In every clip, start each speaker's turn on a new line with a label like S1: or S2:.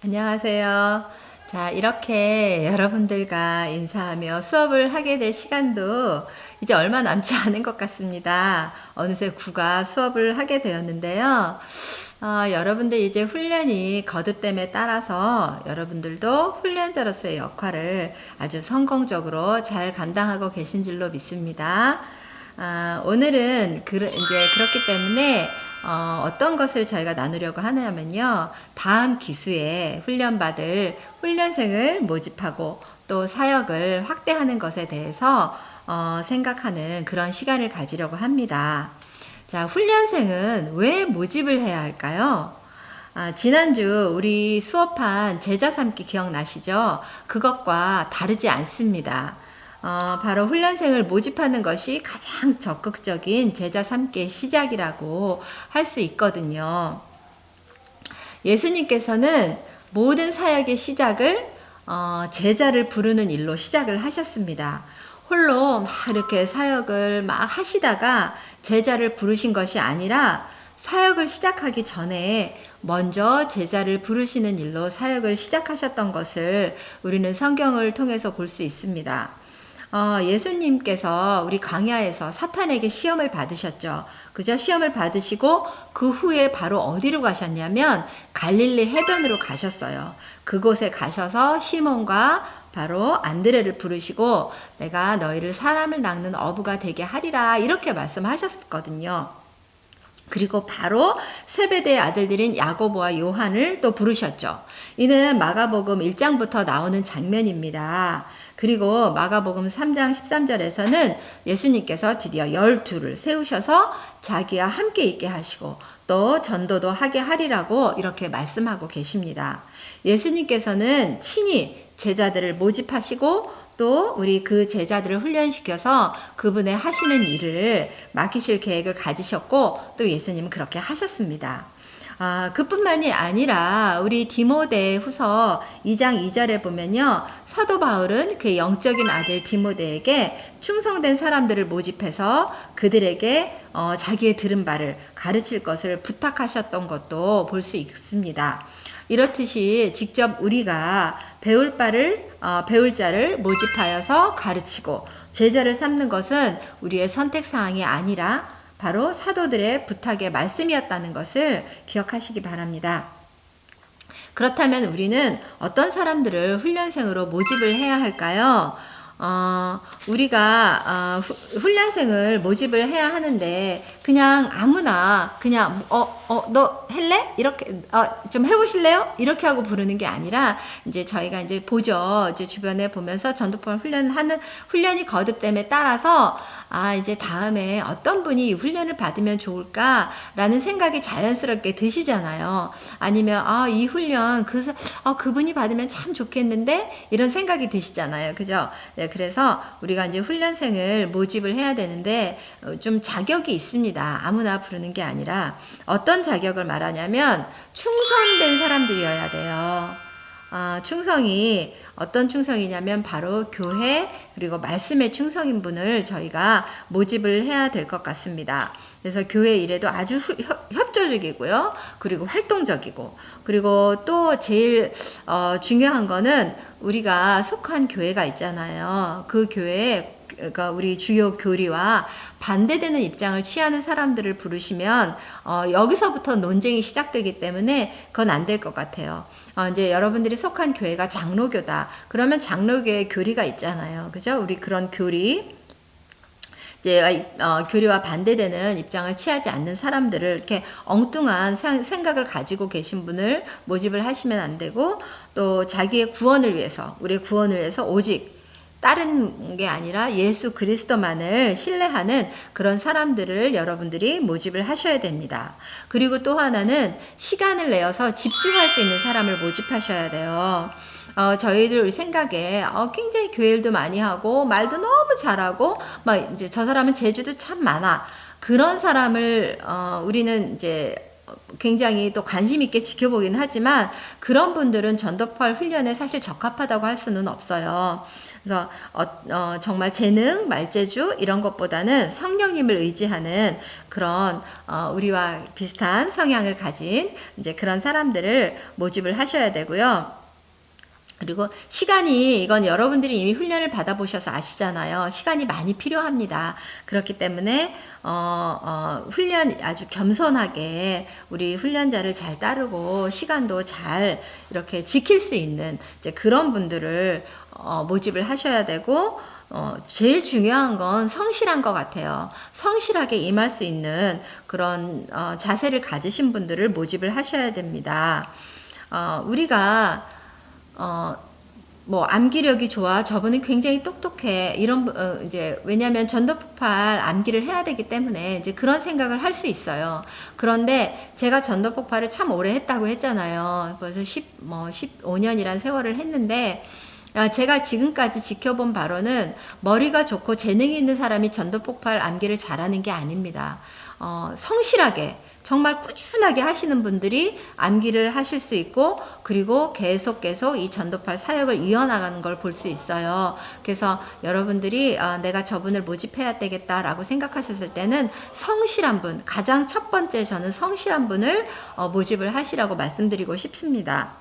S1: 안녕하세요. 자, 이렇게 여러분들과 인사하며 수업을 하게 될 시간도 이제 얼마 남지 않은 것 같습니다. 어느새 구가 수업을 하게 되었는데요. 여러분들 이제 훈련이 거듭됨에 따라서 여러분들도 훈련자로서의 역할을 아주 성공적으로 잘 감당하고 계신 줄로 믿습니다. 오늘은 이제 그렇기 때문에 어떤 것을 저희가 나누려고 하냐면요. 다음 기수에 훈련받을 훈련생을 모집하고 또 사역을 확대하는 것에 대해서 생각하는 그런 시간을 가지려고 합니다. 자, 훈련생은 왜 모집을 해야 할까요? 지난주 우리 수업한 제자 삼기 기억나시죠? 그것과 다르지 않습니다. 바로 훈련생을 모집하는 것이 가장 적극적인 제자 삼기의 시작이라고 할 수 있거든요. 예수님께서는 모든 사역의 시작을 제자를 부르는 일로 시작을 하셨습니다. 홀로 막 이렇게 사역을 막 하시다가 제자를 부르신 것이 아니라 사역을 시작하기 전에 먼저 제자를 부르시는 일로 사역을 시작하셨던 것을 우리는 성경을 통해서 볼 수 있습니다. 예수님께서 우리 광야에서 사탄에게 시험을 받으셨죠. 그저 시험을 받으시고 그 후에 바로 어디로 가셨냐면 갈릴리 해변으로 가셨어요. 그곳에 가셔서 시몬과 바로 안드레를 부르시고 내가 너희를 사람을 낚는 어부가 되게 하리라 이렇게 말씀하셨거든요. 그리고 바로 세베대의 아들들인 야고보와 요한을 또 부르셨죠. 이는 마가복음 1장부터 나오는 장면입니다. 그리고 마가복음 3장 13절에서는 예수님께서 드디어 12를 세우셔서 자기와 함께 있게 하시고 또 전도도 하게 하리라고 이렇게 말씀하고 계십니다. 예수님께서는 친히 제자들을 모집하시고 또 우리 그 제자들을 훈련시켜서 그분의 하시는 일을 맡기실 계획을 가지셨고 또 예수님은 그렇게 하셨습니다. 그뿐만이 아니라 우리 디모데 후서 2장 2절에 보면요. 사도 바울은 그의 영적인 아들 디모데에게 충성된 사람들을 모집해서 그들에게 자기의 들은 바를 가르칠 것을 부탁하셨던 것도 볼 수 있습니다. 이렇듯이 직접 우리가 배울 자를 모집하여서 가르치고 제자를 삼는 것은 우리의 선택사항이 아니라 바로 사도들의 부탁의 말씀이었다는 것을 기억하시기 바랍니다. 그렇다면 우리는 어떤 사람들을 훈련생으로 모집을 해야 할까요? 우리가 훈련생을 모집을 해야 하는데 그냥 아무나 그냥 너 할래? 이렇게 좀 해보실래요? 이렇게 하고 부르는 게 아니라 이제 저희가 이제 보죠. 이제 주변에 보면서 전도편 훈련이 거듭됨에 따라서 이제 다음에 어떤 분이 이 훈련을 받으면 좋을까라는 생각이 자연스럽게 드시잖아요. 아니면 이 훈련 그분이 받으면 참 좋겠는데 이런 생각이 드시잖아요. 그죠? 네, 그래서 우리가 이제 훈련생을 모집을 해야 되는데 좀 자격이 있습니다. 아무나 부르는 게 아니라 어떤 자격을 말하냐면 충성된 사람들이어야 돼요. 충성이 어떤 충성이냐면 바로 교회 그리고 말씀의 충성인 분을 저희가 모집을 해야 될 것 같습니다. 그래서 교회 일에도 아주 협조적이고요. 그리고 활동적이고 그리고 또 제일 중요한 거는 우리가 속한 교회가 있잖아요. 그 교회에 그러니까 우리 주요 교리와 반대되는 입장을 취하는 사람들을 부르시면 여기서부터 논쟁이 시작되기 때문에 그건 안 될 것 같아요. 이제 여러분들이 속한 교회가 장로교다. 그러면 장로교의 교리가 있잖아요. 그죠? 우리 그런 교리 이제 교리와 반대되는 입장을 취하지 않는 사람들을 이렇게 엉뚱한 생각을 가지고 계신 분을 모집을 하시면 안 되고 또 자기의 구원을 위해서 우리의 구원을 위해서 오직 다른 게 아니라 예수 그리스도만을 신뢰하는 그런 사람들을 여러분들이 모집을 하셔야 됩니다. 그리고 또 하나는 시간을 내어서 집중할 수 있는 사람을 모집하셔야 돼요. 저희들 생각에 굉장히 교회일도 많이 하고 말도 너무 잘하고 막 이제 저 사람은 재주도 참 많아. 그런 사람을 우리는 이제 굉장히 또 관심 있게 지켜보긴 하지만 그런 분들은 전도파 훈련에 사실 적합하다고 할 수는 없어요. 그래서 정말 재능, 말재주 이런 것보다는 성령님을 의지하는 그런 우리와 비슷한 성향을 가진 이제 그런 사람들을 모집을 하셔야 되고요. 그리고 시간이 이건 여러분들이 이미 훈련을 받아보셔서 아시잖아요. 시간이 많이 필요합니다. 그렇기 때문에 훈련 아주 겸손하게 우리 훈련자를 잘 따르고 시간도 잘 이렇게 지킬 수 있는 이제 그런 분들을 모집을 하셔야 되고 제일 중요한 건 성실한 것 같아요. 성실하게 임할 수 있는 그런 자세를 가지신 분들을 모집을 하셔야 됩니다. 우리가 뭐 암기력이 좋아, 저분은 굉장히 똑똑해, 이런 이제 왜냐하면 전도폭발 암기를 해야 되기 때문에 이제 그런 생각을 할 수 있어요. 그런데 제가 전도폭발을 참 오래 했다고 했잖아요. 벌써 15년이란 세월을 했는데 제가 지금까지 지켜본 바로는 머리가 좋고 재능이 있는 사람이 전도폭발 암기를 잘하는 게 아닙니다. 성실하게 정말 꾸준하게 하시는 분들이 암기를 하실 수 있고 그리고 계속 이 전도팔 사역을 이어나가는 걸 볼 수 있어요. 그래서 여러분들이 내가 저분을 모집해야 되겠다라고 생각하셨을 때는 성실한 분, 가장 첫 번째 저는 성실한 분을 모집을 하시라고 말씀드리고 싶습니다.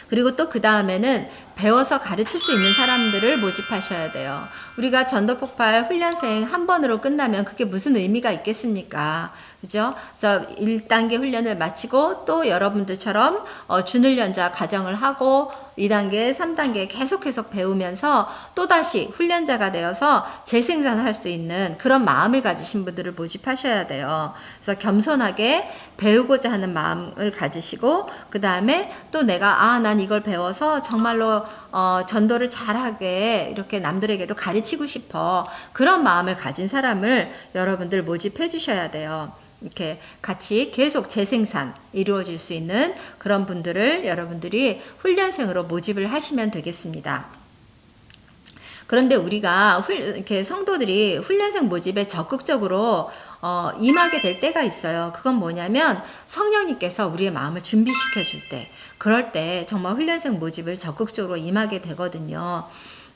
S1: 그리고 또 그 다음에는 배워서 가르칠 수 있는 사람들을 모집하셔야 돼요. 우리가 전도폭발 훈련생 한 번으로 끝나면 그게 무슨 의미가 있겠습니까? 그죠? 그래서 1단계 훈련을 마치고 또 여러분들처럼 준훈련자 가정을 하고 2단계, 3단계 계속 배우면서 또다시 훈련자가 되어서 재생산할 수 있는 그런 마음을 가지신 분들을 모집하셔야 돼요. 그래서 겸손하게 배우고자 하는 마음을 가지시고 그 다음에 또 내가 난 이걸 배워서 정말로 전도를 잘하게 이렇게 남들에게도 가르치고 싶어. 그런 마음을 가진 사람을 여러분들 모집해 주셔야 돼요. 이렇게 같이 계속 재생산 이루어질 수 있는 그런 분들을 여러분들이 훈련생으로 모집을 하시면 되겠습니다. 그런데 우리가 이렇게 성도들이 훈련생 모집에 적극적으로 임하게 될 때가 있어요. 그건 뭐냐면 성령님께서 우리의 마음을 준비시켜 줄 때, 그럴 때 정말 훈련생 모집을 적극적으로 임하게 되거든요.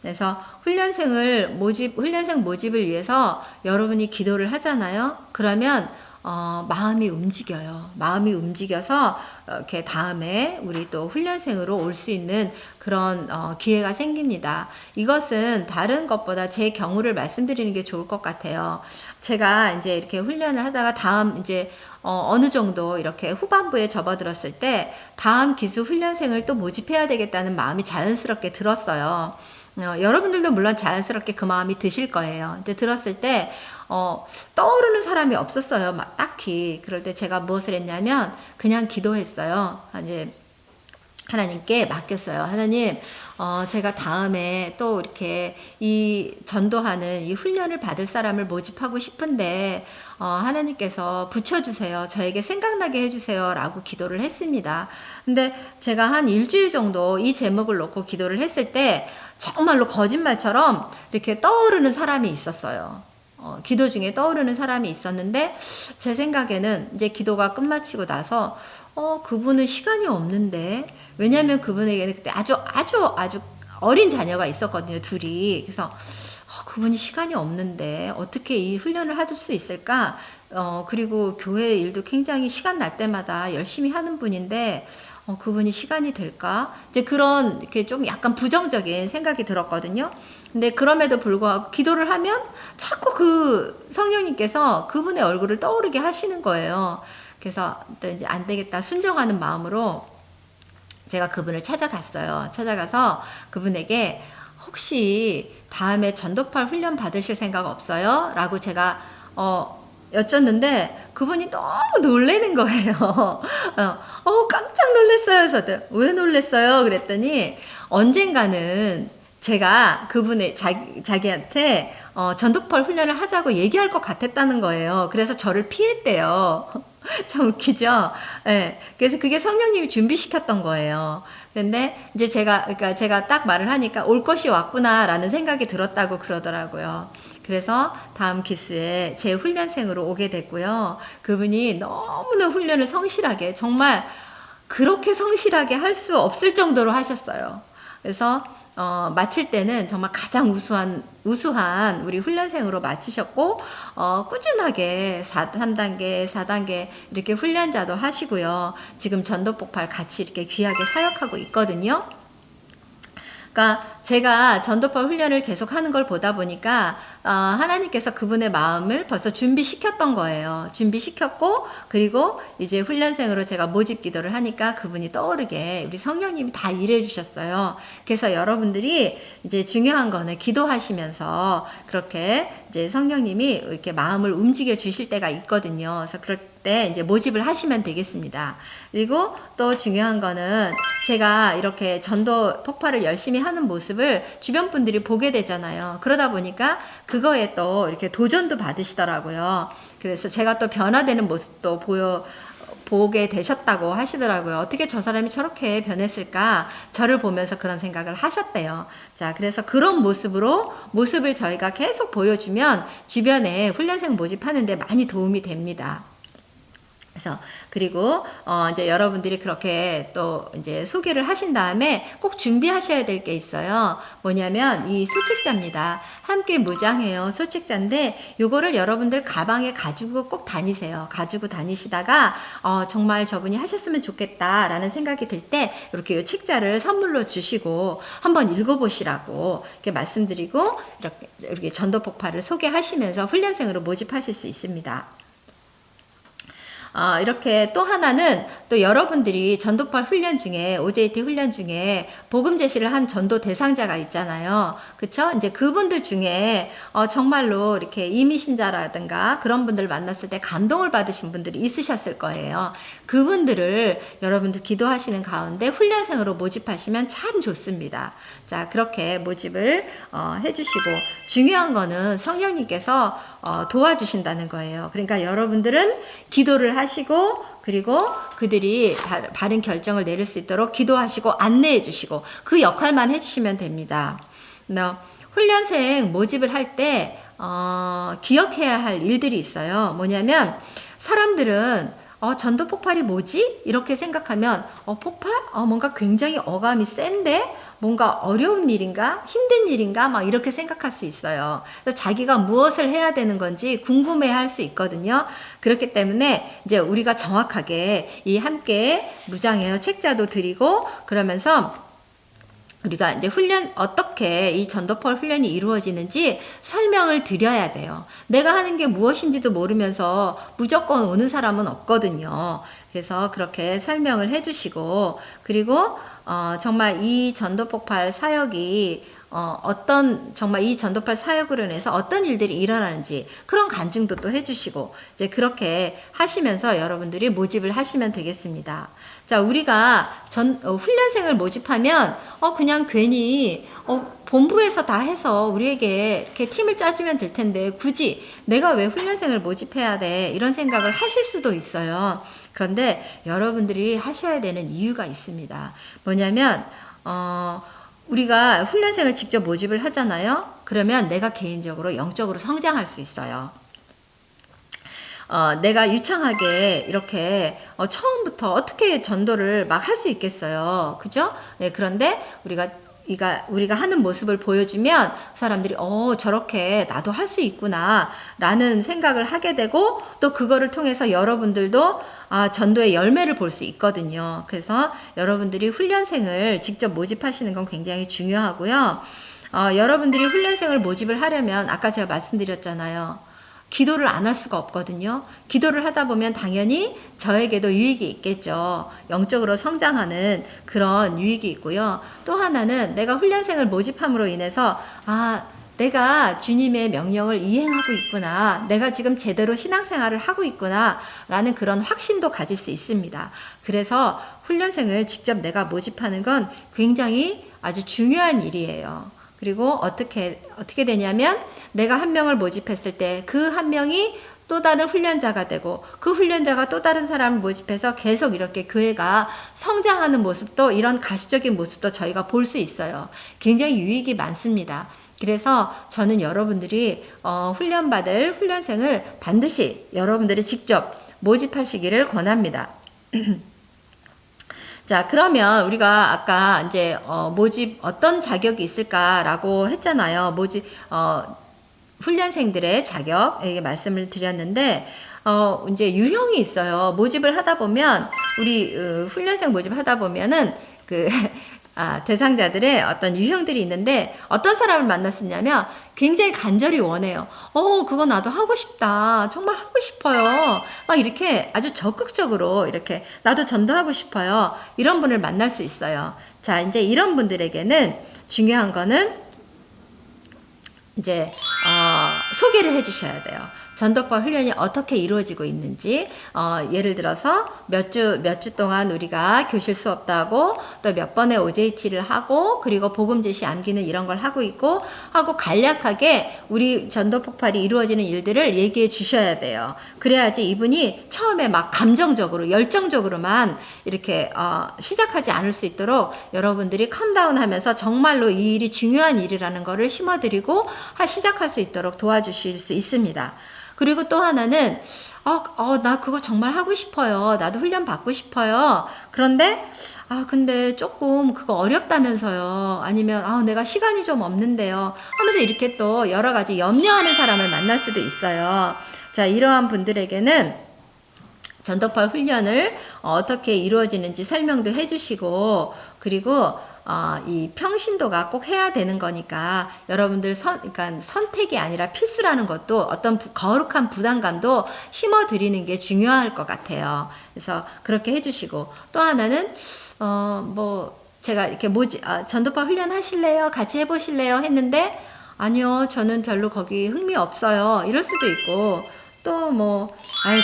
S1: 그래서 훈련생 모집을 위해서 여러분이 기도를 하잖아요. 그러면 마음이 움직여요. 마음이 움직여서 이렇게 다음에 우리 또 훈련생으로 올 수 있는 그런 기회가 생깁니다. 이것은 다른 것보다 제 경우를 말씀드리는 게 좋을 것 같아요. 제가 이제 이렇게 훈련을 하다가 다음 이제 어느 정도 이렇게 후반부에 접어들었을 때 다음 기수 훈련생을 또 모집해야 되겠다는 마음이 자연스럽게 들었어요. 여러분들도 물론 자연스럽게 그 마음이 드실 거예요. 근데 들었을 때 떠오르는 사람이 없었어요. 막 딱히. 그럴 때 제가 무엇을 했냐면 그냥 기도했어요. 이제 하나님께 맡겼어요. 하나님, 제가 다음에 또 이렇게 이 전도하는 이 훈련을 받을 사람을 모집하고 싶은데 하나님께서 붙여주세요. 저에게 생각나게 해주세요. 라고 기도를 했습니다. 근데 제가 한 일주일 정도 이 제목을 놓고 기도를 했을 때 정말로 거짓말처럼 이렇게 떠오르는 사람이 있었어요. 기도 중에 떠오르는 사람이 있었는데 제 생각에는 이제 기도가 끝마치고 나서 그분은 시간이 없는데, 왜냐하면 그분에게는 그때 아주 어린 자녀가 있었거든요, 둘이. 그래서 그분이 시간이 없는데 어떻게 이 훈련을 할 수 있을까? 그리고 교회 일도 굉장히 시간 날 때마다 열심히 하는 분인데 그분이 시간이 될까? 이제 그런 이렇게 좀 약간 부정적인 생각이 들었거든요. 근데 그럼에도 불구하고 기도를 하면 자꾸 그 성령님께서 그분의 얼굴을 떠오르게 하시는 거예요. 그래서 또 이제 안 되겠다 순종하는 마음으로 제가 그분을 찾아갔어요. 찾아가서 그분에게 혹시 다음에 전도팔 훈련 받으실 생각 없어요? 라고 제가 여쭸는데 그분이 너무 놀라는 거예요. 깜짝 놀랐어요. 저도 왜 놀랐어요? 그랬더니 언젠가는 제가 그분의 자기한테 전도팔 훈련을 하자고 얘기할 것 같았다는 거예요. 그래서 저를 피했대요. 참 웃기죠? 네. 그래서 그게 성령님이 준비시켰던 거예요. 근데 이제 제가 딱 말을 하니까 올 것이 왔구나라는 생각이 들었다고 그러더라고요. 그래서 다음 기수에 제 훈련생으로 오게 됐고요. 그분이 너무나 훈련을 성실하게, 정말 그렇게 성실하게 할 수 없을 정도로 하셨어요. 그래서 마칠 때는 정말 가장 우수한 우리 훈련생으로 마치셨고, 꾸준하게 3단계, 4단계 이렇게 훈련자도 하시고요. 지금 전도폭발 같이 이렇게 귀하게 사역하고 있거든요. 그러니까 제가 전도파 훈련을 계속 하는 걸 보다 보니까 하나님께서 그분의 마음을 벌써 준비시켰던 거예요. 준비시켰고, 그리고 이제 훈련생으로 제가 모집 기도를 하니까 그분이 떠오르게 우리 성령님이 다 일해 주셨어요. 그래서 여러분들이 이제 중요한 거는 기도하시면서 그렇게 이제 성령님이 이렇게 마음을 움직여 주실 때가 있거든요. 그래서 그럴 때 이제 모집을 하시면 되겠습니다. 그리고 또 중요한 거는 제가 이렇게 전도 폭발을 열심히 하는 모습을 주변 분들이 보게 되잖아요. 그러다 보니까 그거에 또 이렇게 도전도 받으시더라고요. 그래서 제가 또 변화되는 모습도 보게 되셨다고 하시더라고요. 어떻게 저 사람이 저렇게 변했을까? 저를 보면서 그런 생각을 하셨대요. 자, 그래서 그런 모습을 저희가 계속 보여주면 주변에 훈련생 모집하는데 많이 도움이 됩니다. 그래서 그리고 이제 여러분들이 그렇게 또 이제 소개를 하신 다음에 꼭 준비하셔야 될 게 있어요. 뭐냐면 이 소책자입니다. 함께 무장해요. 소책자인데 요거를 여러분들 가방에 가지고 꼭 다니세요. 가지고 다니시다가 정말 저분이 하셨으면 좋겠다라는 생각이 들 때 이렇게 요 책자를 선물로 주시고 한번 읽어보시라고 이렇게 말씀드리고 이렇게 전도 폭발을 소개하시면서 훈련생으로 모집하실 수 있습니다. 이렇게 또 하나는 또 여러분들이 전도파 훈련 중에 OJT 훈련 중에 복음 제시를 한 전도 대상자가 있잖아요. 그쵸? 이제 그분들 중에 정말로 이렇게 이미신자라든가 그런 분들 만났을 때 감동을 받으신 분들이 있으셨을 거예요. 그분들을 여러분들 기도하시는 가운데 훈련생으로 모집하시면 참 좋습니다. 자, 그렇게 모집을 해주시고 중요한 거는 성령님께서 도와주신다는 거예요. 그러니까 여러분들은 기도를 하시고 그리고 그들이 바른 결정을 내릴 수 있도록 기도하시고 안내해 주시고 그 역할만 해주시면 됩니다. 훈련생 모집을 할 때 기억해야 할 일들이 있어요. 뭐냐면 사람들은 전도 폭발이 뭐지? 이렇게 생각하면 폭발? 뭔가 굉장히 어감이 센데? 뭔가 어려운 일인가? 힘든 일인가? 막 이렇게 생각할 수 있어요. 그래서 자기가 무엇을 해야 되는 건지 궁금해 할 수 있거든요. 그렇기 때문에 이제 우리가 정확하게 이 함께 무장해요. 책자도 드리고 그러면서 우리가 이제 어떻게 이 전도폭발 훈련이 이루어지는지 설명을 드려야 돼요. 내가 하는 게 무엇인지도 모르면서 무조건 오는 사람은 없거든요. 그래서 그렇게 설명을 해주시고, 그리고, 정말 이 전도폭발 사역이 정말 이 전도폭발 사역으로 인해서 어떤 일들이 일어나는지 그런 간증도 또 해주시고, 이제 그렇게 하시면서 여러분들이 모집을 하시면 되겠습니다. 자, 우리가 훈련생을 모집하면, 그냥 괜히, 본부에서 다 해서 우리에게 이렇게 팀을 짜주면 될 텐데, 굳이 내가 왜 훈련생을 모집해야 돼? 이런 생각을 하실 수도 있어요. 그런데 여러분들이 하셔야 되는 이유가 있습니다. 뭐냐면, 우리가 훈련생을 직접 모집을 하잖아요. 그러면 내가 개인적으로 영적으로 성장할 수 있어요. 내가 유창하게 이렇게 처음부터 어떻게 전도를 막 할 수 있겠어요. 그죠? 네, 그런데 우리가 하는 모습을 보여주면 사람들이 저렇게 나도 할 수 있구나 라는 생각을 하게 되고 또 그거를 통해서 여러분들도 전도의 열매를 볼 수 있거든요. 그래서 여러분들이 훈련생을 직접 모집하시는 건 굉장히 중요하고요. 여러분들이 훈련생을 모집을 하려면 아까 제가 말씀드렸잖아요. 기도를 안 할 수가 없거든요. 기도를 하다 보면 당연히 저에게도 유익이 있겠죠. 영적으로 성장하는 그런 유익이 있고요. 또 하나는 내가 훈련생을 모집함으로 인해서 내가 주님의 명령을 이행하고 있구나. 내가 지금 제대로 신앙생활을 하고 있구나. 라는 그런 확신도 가질 수 있습니다. 그래서 훈련생을 직접 내가 모집하는 건 굉장히 아주 중요한 일이에요. 그리고 어떻게 되냐면 내가 한 명을 모집했을 때 그 한 명이 또 다른 훈련자가 되고 그 훈련자가 또 다른 사람을 모집해서 계속 이렇게 교회가 성장하는 모습도 이런 가시적인 모습도 저희가 볼 수 있어요. 굉장히 유익이 많습니다. 그래서 저는 여러분들이 훈련받을 훈련생을 반드시 여러분들이 직접 모집하시기를 권합니다. 자, 그러면 우리가 아까 이제 모집 어떤 자격이 있을까라고 했잖아요. 모집 훈련생들의 자격 이게 말씀을 드렸는데 이제 유형이 있어요. 모집을 하다 보면 우리 훈련생 모집하다 보면은 그 대상자들의 어떤 유형들이 있는데 어떤 사람을 만날 수 있냐면 굉장히 간절히 원해요. 그거 나도 하고 싶다. 정말 하고 싶어요. 막 이렇게 아주 적극적으로 이렇게 나도 전도하고 싶어요. 이런 분을 만날 수 있어요. 자, 이제 이런 분들에게는 중요한 거는 이제 소개를 해 주셔야 돼요. 전도법 훈련이 어떻게 이루어지고 있는지 예를 들어서 몇 주 동안 우리가 교실 수업도 또 몇 번의 OJT를 하고 그리고 복음 제시 암기는 이런 걸 하고 있고 하고 간략하게 우리 전도 폭발이 이루어지는 일들을 얘기해 주셔야 돼요. 그래야지 이분이 처음에 막 감정적으로 열정적으로만 이렇게 시작하지 않을 수 있도록 여러분들이 캄다운 하면서 정말로 이 일이 중요한 일이라는 거를 심어드리고 시작할 수 있도록 도와주실 수 있습니다. 그리고 또 하나는 나 그거 정말 하고 싶어요. 나도 훈련 받고 싶어요. 그런데 근데 조금 그거 어렵다면서요. 아니면 내가 시간이 좀 없는데요. 하면서 이렇게 또 여러 가지 염려하는 사람을 만날 수도 있어요. 자, 이러한 분들에게는 전도파 훈련을 어떻게 이루어지는지 설명도 해주시고 그리고 이 평신도가 꼭 해야 되는 거니까 여러분들 그러니까 선택이 아니라 필수라는 것도 어떤 거룩한 부담감도 심어드리는 게 중요할 것 같아요. 그래서 그렇게 해주시고 또 하나는 제가 이렇게 전도파 훈련 하실래요? 같이 해보실래요? 했는데 아니요, 저는 별로 거기 흥미 없어요. 이럴 수도 있고 또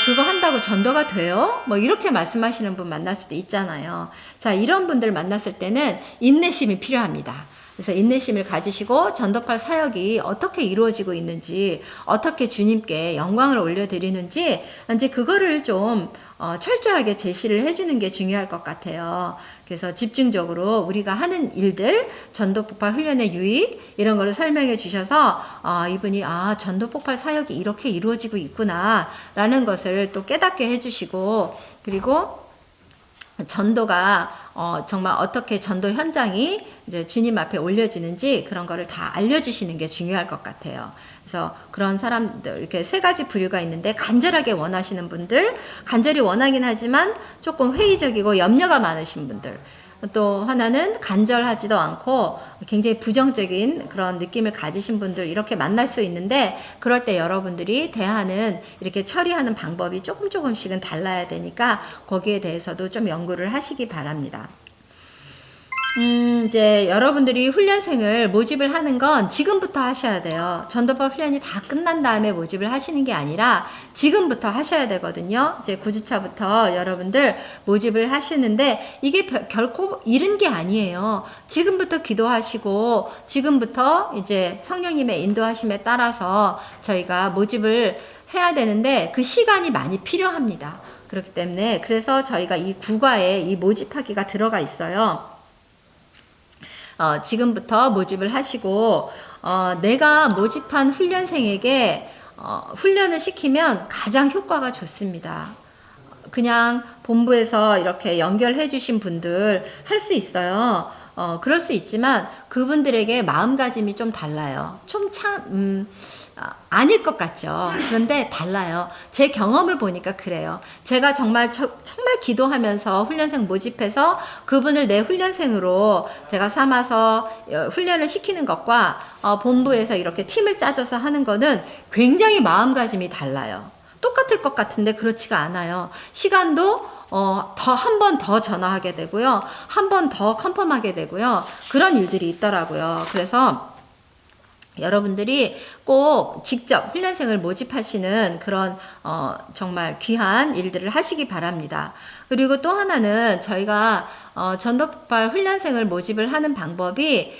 S1: 그거 한다고 전도가 돼요? 이렇게 말씀하시는 분 만날 수도 있잖아요. 자, 이런 분들 만났을 때는 인내심이 필요합니다. 그래서 인내심을 가지시고 전도팔 사역이 어떻게 이루어지고 있는지, 어떻게 주님께 영광을 올려드리는지, 이제 그거를 좀 철저하게 제시를 해주는 게 중요할 것 같아요. 그래서 집중적으로 우리가 하는 일들, 전도 폭발 훈련의 유익, 이런 거를 설명해 주셔서, 이분이, 전도 폭발 사역이 이렇게 이루어지고 있구나, 라는 것을 또 깨닫게 해주시고, 그리고 전도가 정말 어떻게 전도 현장이 이제 주님 앞에 올려지는지 그런 거를 다 알려주시는 게 중요할 것 같아요. 그래서 그런 사람들 이렇게 세 가지 부류가 있는데 간절하게 원하시는 분들, 간절히 원하긴 하지만 조금 회의적이고 염려가 많으신 분들, 또 하나는 간절하지도 않고 굉장히 부정적인 그런 느낌을 가지신 분들 이렇게 만날 수 있는데 그럴 때 여러분들이 대하는 이렇게 처리하는 방법이 조금씩은 달라야 되니까 거기에 대해서도 좀 연구를 하시기 바랍니다. 이제 여러분들이 훈련생을 모집을 하는 건 지금부터 하셔야 돼요. 전도법 훈련이 다 끝난 다음에 모집을 하시는 게 아니라 지금부터 하셔야 되거든요. 이제 9주차부터 여러분들 모집을 하시는데 이게 결코 이른 게 아니에요. 지금부터 기도하시고 지금부터 이제 성령님의 인도하심에 따라서 저희가 모집을 해야 되는데 그 시간이 많이 필요합니다. 그렇기 때문에 그래서 저희가 이 국가에 이 모집하기가 들어가 있어요. 지금부터 모집을 하시고 내가 모집한 훈련생에게 훈련을 시키면 가장 효과가 좋습니다. 그냥 본부에서 이렇게 연결해 주신 분들 할 수 있어요. 그럴 수 있지만 그분들에게 마음가짐이 좀 달라요. 아닐 것 같죠. 그런데 달라요. 제 경험을 보니까 그래요. 제가 정말 기도하면서 훈련생 모집해서 그분을 내 훈련생으로 제가 삼아서 훈련을 시키는 것과 본부에서 이렇게 팀을 짜줘서 하는 거는 굉장히 마음가짐이 달라요. 똑같을 것 같은데 그렇지가 않아요. 시간도 한 번 더 전화하게 되고요. 한 번 더 컨펌하게 되고요. 그런 일들이 있더라고요. 그래서 여러분들이 꼭 직접 훈련생을 모집하시는 그런 정말 귀한 일들을 하시기 바랍니다. 그리고 또 하나는 저희가 전도폭발 훈련생을 모집을 하는 방법이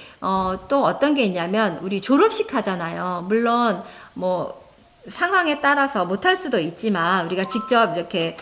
S1: 또 어떤 게 있냐면 우리 졸업식 하잖아요. 물론 상황에 따라서 못할 수도 있지만 우리가 직접 이렇게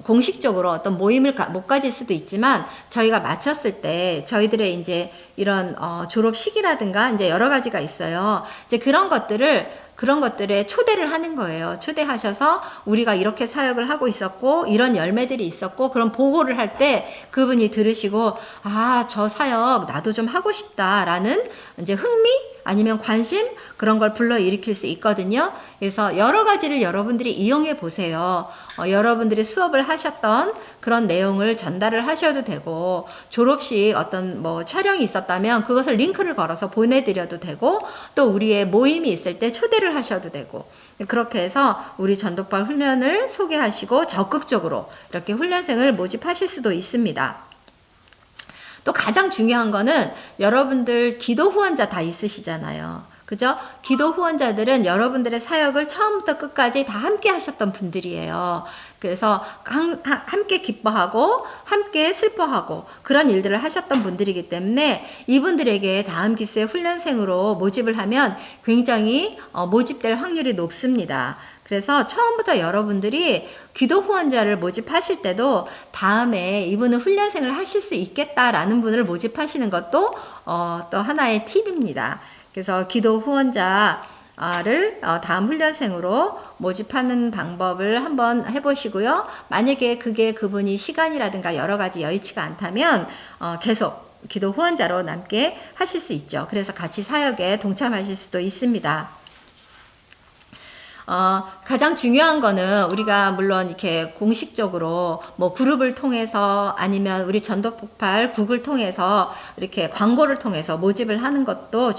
S1: 공식적으로 어떤 모임을 못 가질 수도 있지만 저희가 마쳤을 때 저희들의 이제 이런 졸업식이라든가 이제 여러 가지가 있어요. 이제 그런 것들에 초대를 하는 거예요. 초대하셔서 우리가 이렇게 사역을 하고 있었고 이런 열매들이 있었고 그런 보고를 할 때 그분이 들으시고 아, 저 사역 나도 좀 하고 싶다라는 이제 흥미 아니면 관심 그런 걸 불러일으킬 수 있거든요. 그래서 여러 가지를 여러분들이 이용해 보세요. 여러분들이 수업을 하셨던 그런 내용을 전달을 하셔도 되고 졸업식 어떤 뭐 촬영이 있었다면 그것을 링크를 걸어서 보내드려도 되고 또 우리의 모임이 있을 때 초대를 하셔도 되고 그렇게 해서 우리 전도파 훈련을 소개하시고 적극적으로 이렇게 훈련생을 모집하실 수도 있습니다. 또 가장 중요한 거는 여러분들 기도 후원자 다 있으시잖아요. 그죠? 기도 후원자들은 여러분들의 사역을 처음부터 끝까지 다 함께 하셨던 분들이에요. 그래서 함께 기뻐하고 함께 슬퍼하고 그런 일들을 하셨던 분들이기 때문에 이분들에게 다음 기수의 훈련생으로 모집을 하면 굉장히 모집될 확률이 높습니다. 그래서 처음부터 여러분들이 기도 후원자를 모집하실 때도 다음에 이분은 훈련생을 하실 수 있겠다라는 분을 모집하시는 것도 또 하나의 팁입니다. 그래서 기도 후원자를 다음 훈련생으로 모집하는 방법을 한번 해보시고요. 만약에 그분이 시간이라든가 여러 가지 여의치가 않다면 계속 기도 후원자로 남게 하실 수 있죠. 그래서 같이 사역에 동참하실 수도 있습니다. 가장 중요한 거는 우리가 물론 이렇게 공식적으로 뭐 그룹을 통해서 아니면 우리 전도폭발 국을 통해서 이렇게 광고를 통해서 모집을 하는 것도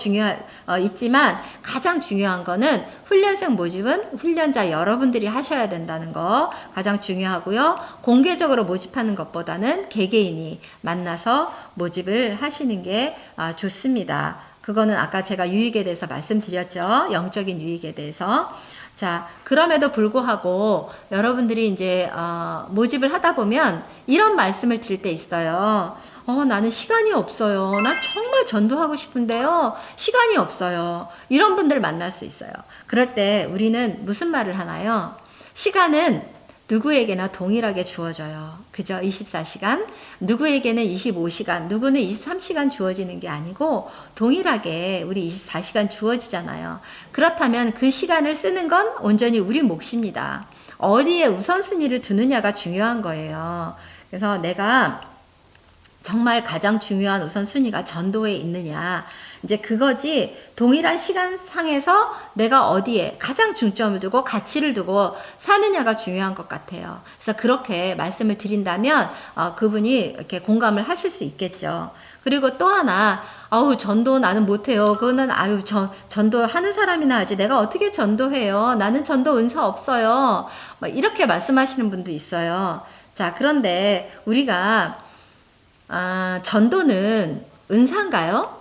S1: 있지만 가장 중요한 거는 훈련생 모집은 훈련자 여러분들이 하셔야 된다는 거 가장 중요하고요. 공개적으로 모집하는 것보다는 개개인이 만나서 모집을 하시는 게 좋습니다. 그거는 아까 제가 유익에 대해서 말씀드렸죠. 영적인 유익에 대해서. 자, 그럼에도 불구하고 여러분들이 이제 모집을 하다 보면 이런 말씀을 드릴 때 있어요. 나는 시간이 없어요. 나 정말 전도하고 싶은데요. 시간이 없어요. 이런 분들 만날 수 있어요. 그럴 때 우리는 무슨 말을 하나요? 시간은 누구에게나 동일하게 주어져요. 그죠? 24시간. 누구에게는 25시간, 누구는 23시간 주어지는 게 아니고 동일하게 우리 24시간 주어지잖아요. 그렇다면 그 시간을 쓰는 건 온전히 우리 몫입니다. 어디에 우선순위를 두느냐가 중요한 거예요. 그래서 내가 정말 가장 중요한 우선순위가 전도에 있느냐. 이제 그거지 동일한 시간상에서 내가 어디에 가장 중점을 두고 가치를 두고 사느냐가 중요한 것 같아요. 그래서 그렇게 말씀을 드린다면 그분이 이렇게 공감을 하실 수 있겠죠. 그리고 또 하나 전도 나는 못해요. 그거는 전도하는 사람이나 하지 내가 어떻게 전도해요. 나는 전도 은사 없어요. 이렇게 말씀하시는 분도 있어요. 자, 그런데 우리가 전도는 은사인가요?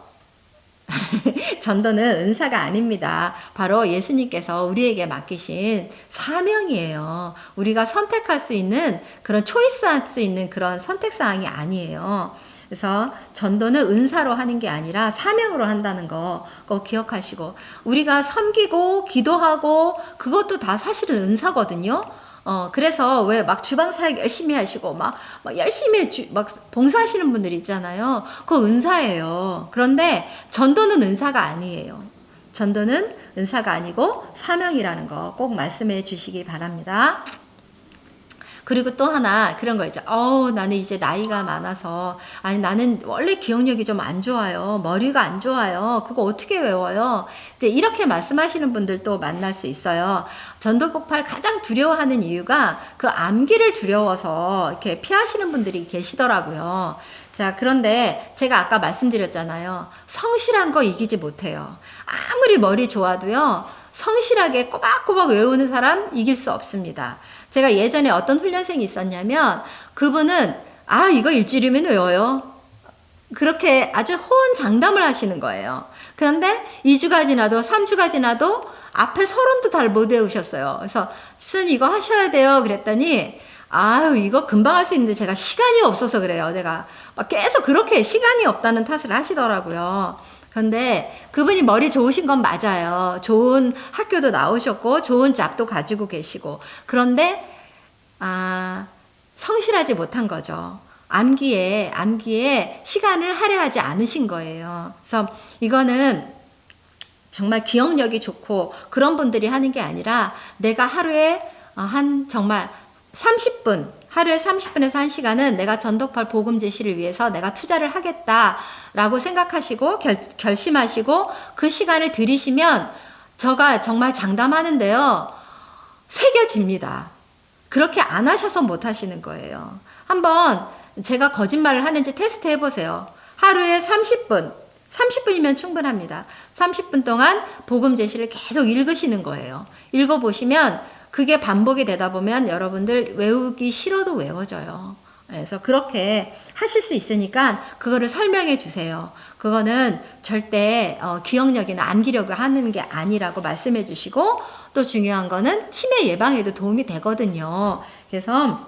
S1: 전도는 은사가 아닙니다. 바로 예수님께서 우리에게 맡기신 사명이에요. 우리가 선택할 수 있는 그런 초이스할 수 있는 그런 선택사항이 아니에요. 그래서 전도는 은사로 하는 게 아니라 사명으로 한다는 거 꼭 기억하시고 우리가 섬기고 기도하고 그것도 다 사실은 은사거든요. 그래서 왜 막 주방 사역 열심히 하시고 막 열심히 막 봉사하시는 분들이 있잖아요. 그거 은사예요. 그런데 전도는 은사가 아니에요. 전도는 은사가 아니고 사명이라는 거 꼭 말씀해 주시기 바랍니다. 그리고 또 하나 그런 거 있죠. 나는 이제 나이가 많아서 나는 원래 기억력이 좀 안 좋아요. 머리가 안 좋아요. 그거 어떻게 외워요? 이제 이렇게 말씀하시는 분들도 만날 수 있어요. 전도 폭발 가장 두려워하는 이유가 그 암기를 두려워서 이렇게 피하시는 분들이 계시더라고요. 자, 그런데 제가 아까 말씀드렸잖아요. 성실한 거 이기지 못해요. 아무리 머리 좋아도요. 성실하게 꼬박꼬박 외우는 사람 이길 수 없습니다. 제가 예전에 어떤 훈련생이 있었냐면 그분은 이거 일주일이면 외워요. 그렇게 아주 호언장담을 하시는 거예요. 그런데 2주가 지나도 3주가 지나도 앞에 서론도 잘 못 외우셨어요. 그래서 집사님 이거 하셔야 돼요. 그랬더니 이거 금방 할 수 있는데 제가 시간이 없어서 그래요. 내가 계속 그렇게 시간이 없다는 탓을 하시더라고요. 그런데 그분이 머리 좋으신 건 맞아요. 좋은 학교도 나오셨고 좋은 잡도 가지고 계시고 그런데 성실하지 못한 거죠. 암기에 시간을 할애하지 않으신 거예요. 그래서 이거는 정말 기억력이 좋고 그런 분들이 하는 게 아니라 내가 하루에 정말 30분, 하루에 30분에서 1시간은 내가 전도팔 복음 제시를 위해서 내가 투자를 하겠다라고 생각하시고 결심하시고 그 시간을 들이시면 제가 정말 장담하는데요. 새겨집니다. 그렇게 안 하셔서 못 하시는 거예요. 한번 제가 거짓말을 하는지 테스트 해보세요. 하루에 30분이면 충분합니다. 30분 동안 복음 제시를 계속 읽으시는 거예요. 읽어보시면 그게 반복이 되다 보면 여러분들 외우기 싫어도 외워져요. 그래서 그렇게 하실 수 있으니까 그거를 설명해 주세요. 그거는 절대 기억력이나 암기력을 하는 게 아니라고 말씀해 주시고 또 중요한 거는 치매 예방에도 도움이 되거든요. 그래서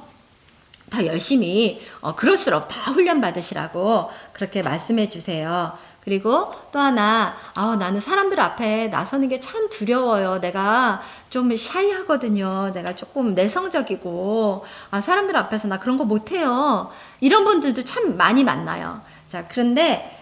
S1: 더 열심히 그럴수록 더 훈련 받으시라고 그렇게 말씀해 주세요. 그리고 또 하나 나는 사람들 앞에 나서는 게 참 두려워요. 내가 좀 샤이하거든요. 내가 조금 내성적이고 사람들 앞에서 나 그런 거 못해요. 이런 분들도 참 많이 만나요. 자, 그런데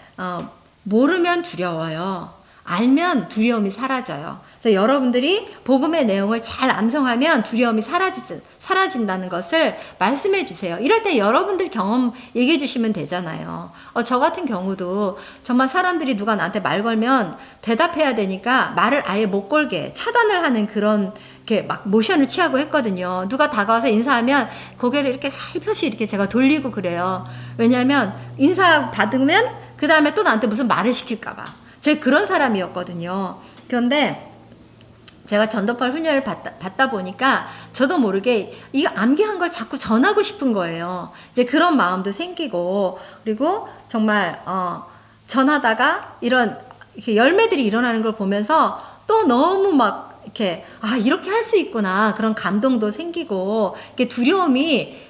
S1: 모르면 두려워요. 알면 두려움이 사라져요. 그래서 여러분들이 복음의 내용을 잘 암송하면 두려움이 사라진다는 것을 말씀해 주세요. 이럴 때 여러분들 경험 얘기해 주시면 되잖아요. 저 같은 경우도 정말 사람들이 누가 나한테 말 걸면 대답해야 되니까 말을 아예 못 걸게 차단을 하는 그런 이렇게 막 모션을 취하고 했거든요. 누가 다가와서 인사하면 고개를 이렇게 살펴시 이렇게 제가 돌리고 그래요. 왜냐하면 인사 받으면 그 다음에 또 나한테 무슨 말을 시킬까봐. 제가 그런 사람이었거든요. 그런데 제가 전도팔 훈련을 받다 보니까 저도 모르게 이거 암기한 걸 자꾸 전하고 싶은 거예요. 이제 그런 마음도 생기고 그리고 정말 전하다가 이렇게 열매들이 일어나는 걸 보면서 또 너무 막 이렇게 할 수 있구나 그런 감동도 생기고 이렇게 두려움이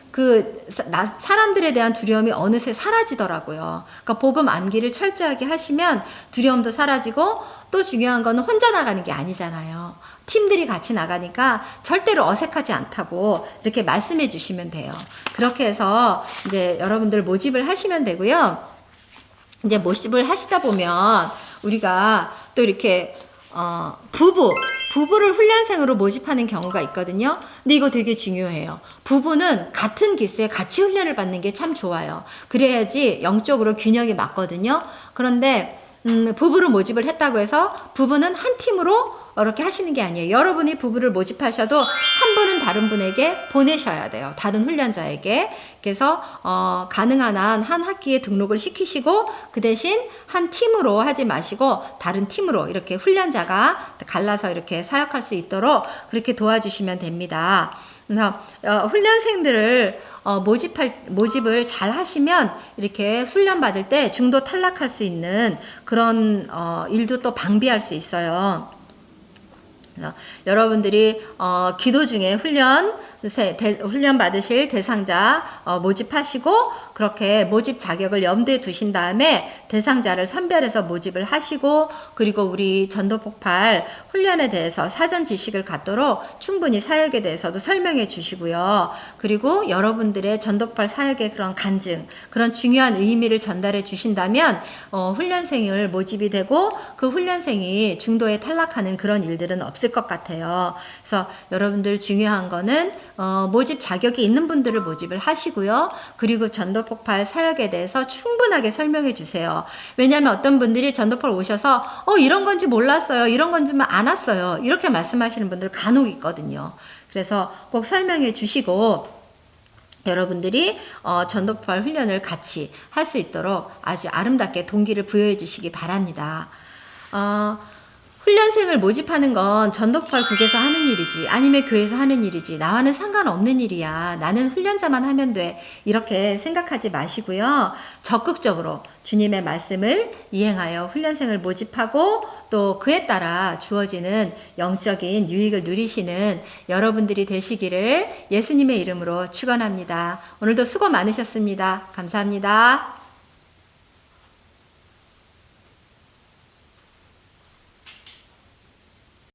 S1: 사람들에 대한 두려움이 어느새 사라지더라고요. 그러니까 복음 암기를 철저하게 하시면 두려움도 사라지고 또 중요한 거는 혼자 나가는 게 아니잖아요. 팀들이 같이 나가니까 절대로 어색하지 않다고 이렇게 말씀해 주시면 돼요. 그렇게 해서 이제 여러분들 모집을 하시면 되고요. 이제 모집을 하시다 보면 우리가 또 이렇게 부부를 훈련생으로 모집하는 경우가 있거든요. 근데 이거 되게 중요해요. 부부는 같은 기수에 같이 훈련을 받는 게 참 좋아요. 그래야지 영적으로 균형이 맞거든요. 그런데 부부를 모집을 했다고 해서 부부는 한 팀으로 이렇게 하시는 게 아니에요. 여러분이 부부를 모집하셔도 한 분은 다른 분에게 보내셔야 돼요. 다른 훈련자에게. 그래서 가능한 한 한 학기에 등록을 시키시고 그 대신 한 팀으로 하지 마시고 다른 팀으로 이렇게 훈련자가 갈라서 이렇게 사역할 수 있도록 그렇게 도와주시면 됩니다. 그래서 훈련생들을 모집을 잘 하시면 이렇게 훈련 받을 때 중도 탈락할 수 있는 그런 일도 또 방비할 수 있어요. 여러분들이 기도 중에 훈련 받으실 대상자 모집하시고 그렇게 모집 자격을 염두에 두신 다음에 대상자를 선별해서 모집을 하시고 그리고 우리 전도폭발 훈련에 대해서 사전 지식을 갖도록 충분히 사역에 대해서도 설명해 주시고요. 그리고 여러분들의 전도폭발 사역의 그런 간증 그런 중요한 의미를 전달해 주신다면 훈련생을 모집이 되고 그 훈련생이 중도에 탈락하는 그런 일들은 없을 것 같아요. 그래서 여러분들 중요한 거는 모집 자격이 있는 분들을 모집을 하시고요. 그리고 전도폭발 사역에 대해서 충분하게 설명해 주세요. 왜냐하면 어떤 분들이 전도폭발 오셔서 이런 건지 몰랐어요. 이런 건지만 안 왔어요. 이렇게 말씀하시는 분들 간혹 있거든요. 그래서 꼭 설명해 주시고 여러분들이 전도폭발 훈련을 같이 할 수 있도록 아주 아름답게 동기를 부여해 주시기 바랍니다. 훈련생을 모집하는 건 전도폭발 국에서 하는 일이지 아니면 교회에서 하는 일이지 나와는 상관없는 일이야. 나는 훈련자만 하면 돼. 이렇게 생각하지 마시고요. 적극적으로 주님의 말씀을 이행하여 훈련생을 모집하고 또 그에 따라 주어지는 영적인 유익을 누리시는 여러분들이 되시기를 예수님의 이름으로 축원합니다. 오늘도 수고 많으셨습니다. 감사합니다.